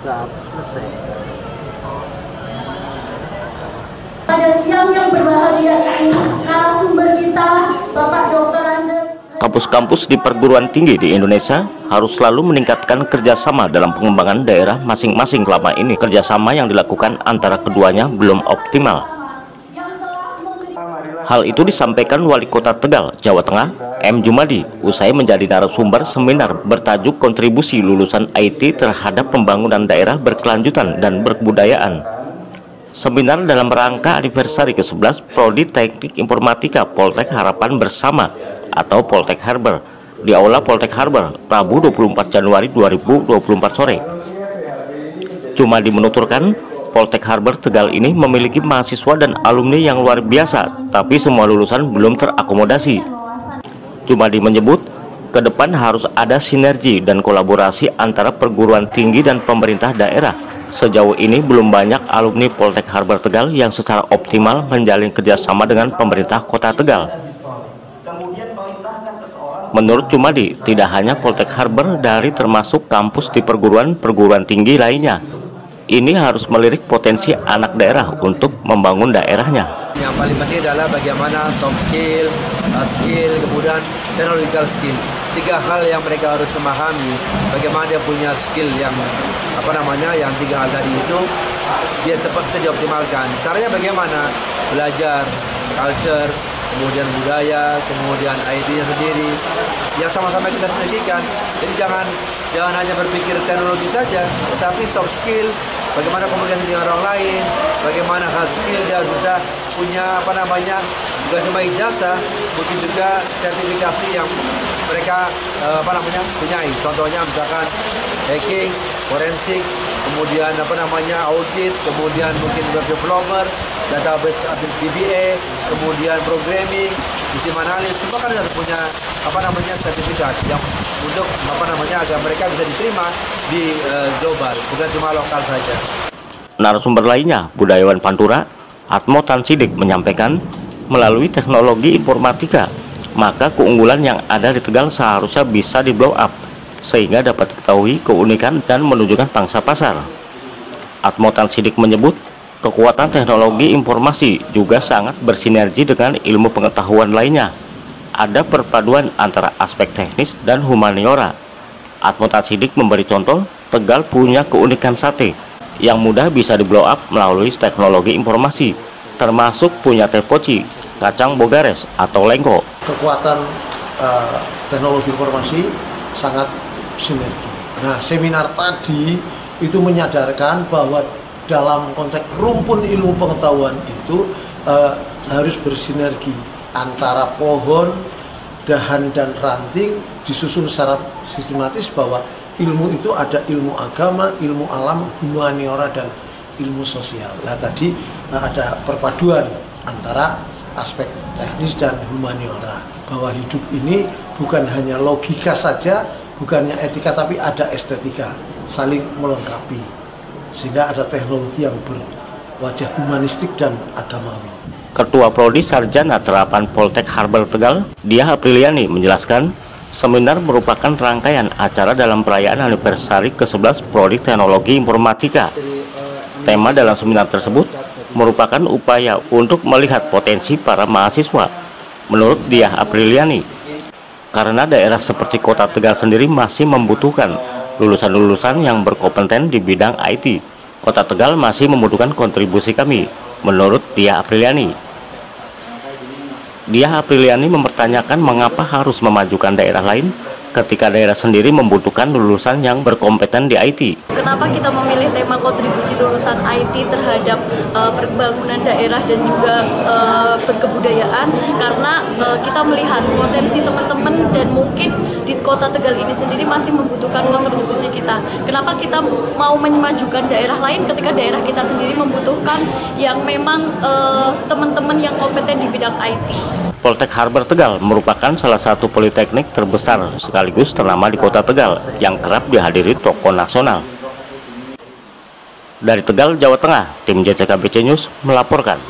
Udah selesai. Pada siang yang berbahagia ini, narasumber kita, Bapak Dr. Andes. Kampus-kampus di perguruan tinggi di Indonesia harus selalu meningkatkan kerjasama dalam pengembangan daerah masing-masing. Selama ini kerjasama yang dilakukan antara keduanya belum optimal. Hal itu disampaikan Wali Kota Tegal, Jawa Tengah, M. Jumadi, usai menjadi narasumber seminar bertajuk kontribusi lulusan IT terhadap pembangunan daerah berkelanjutan dan berkebudayaan. Seminar dalam rangka anniversary ke-11 Prodi Teknik Informatika Poltek Harapan Bersama atau Poltek Harbor di Aula Poltek Harbor, Rabu 24 Januari 2024 sore. Jumadi menuturkan, Poltek Harbor Tegal ini memiliki mahasiswa dan alumni yang luar biasa, tapi semua lulusan belum terakomodasi. Jumadi menyebut, ke depan harus ada sinergi dan kolaborasi antara perguruan tinggi dan pemerintah daerah. Sejauh ini belum banyak alumni Poltek Harbor Tegal yang secara optimal menjalin kerjasama dengan pemerintah Kota Tegal. Menurut Jumadi, tidak hanya Poltek Harbor dari termasuk kampus di perguruan tinggi lainnya. Ini harus melirik potensi anak daerah untuk membangun daerahnya. Yang paling penting adalah bagaimana soft skill, hard skill, kemudian technological skill. 3 hal yang mereka harus memahami. Bagaimana dia punya skill yang yang 3 hal tadi itu biar cepat bisa dioptimalkan. Caranya bagaimana? Belajar culture, kemudian budaya, kemudian ID-nya sendiri, yang sama-sama kita sinergikan. Jadi jangan hanya berpikir teknologi saja, tetapi soft skill, bagaimana komunikasi dengan orang lain, bagaimana hard skill dia bisa punya bukan cuma ijazah, mungkin juga sertifikasi yang mereka punyai. Contohnya misalkan hacking, forensik, kemudian audit, kemudian mungkin web developer, database DBA, kemudian programming, sistem analis, semua kan harus punya sertifikat yang untuk agar mereka bisa diterima di global, bukan cuma lokal saja. Narasumber lainnya, budayawan Pantura, Atmo Tansidik menyampaikan, melalui teknologi informatika, maka keunggulan yang ada di Tegal seharusnya bisa di blow up, sehingga dapat diketahui keunikan dan menunjukkan pangsa pasar. Atmo Tansidik menyebut, kekuatan teknologi informasi juga sangat bersinergi dengan ilmu pengetahuan lainnya. Ada perpaduan antara aspek teknis dan humaniora. Atmo Tansidik memberi contoh, Tegal punya keunikan sate yang mudah bisa di blow up melalui teknologi informasi, termasuk punya teh poci, kacang bogares atau lengko. Kekuatan teknologi informasi sangat sinergi. Nah, seminar tadi itu menyadarkan bahwa dalam konteks rumpun ilmu pengetahuan itu harus bersinergi antara pohon, dahan dan ranting disusun secara sistematis, bahwa ilmu itu ada ilmu agama, ilmu alam, humaniora dan ilmu sosial. Nah, tadi ada perpaduan antara aspek teknis dan humaniora, bahwa hidup ini bukan hanya logika saja, bukannya etika, tapi ada estetika, saling melengkapi, sehingga ada teknologi yang berwajah humanistik dan agamawi. Ketua Prodi Sarjana Terapan Poltek Harbor Tegal, Diah Apriliani menjelaskan, seminar merupakan rangkaian acara dalam perayaan anniversary ke-11 Prodi Teknologi Informatika. Tema dalam seminar tersebut merupakan upaya untuk melihat potensi para mahasiswa. Menurut Diah Apriliani, karena daerah seperti Kota Tegal sendiri masih membutuhkan lulusan-lulusan yang berkompeten di bidang IT. Kota Tegal masih membutuhkan kontribusi kami, menurut Diah Apriliani. Diah Apriliani mempertanyakan mengapa harus memajukan daerah lain ketika daerah sendiri membutuhkan lulusan yang berkompeten di IT. Kenapa kita memilih tema kontribusi lulusan IT terhadap pembangunan daerah dan juga berkebudayaan? Karena kita melihat potensi teman-teman dan mungkin di Kota Tegal ini sendiri masih membutuhkan kontribusi kita. Kenapa kita mau memajukan daerah lain ketika daerah kita sendiri membutuhkan yang memang teman-teman yang kompeten di bidang IT? Poltek Harbor Tegal merupakan salah satu politeknik terbesar sekaligus ternama di Kota Tegal yang kerap dihadiri tokoh nasional. Dari Tegal, Jawa Tengah, tim JCKBC News melaporkan.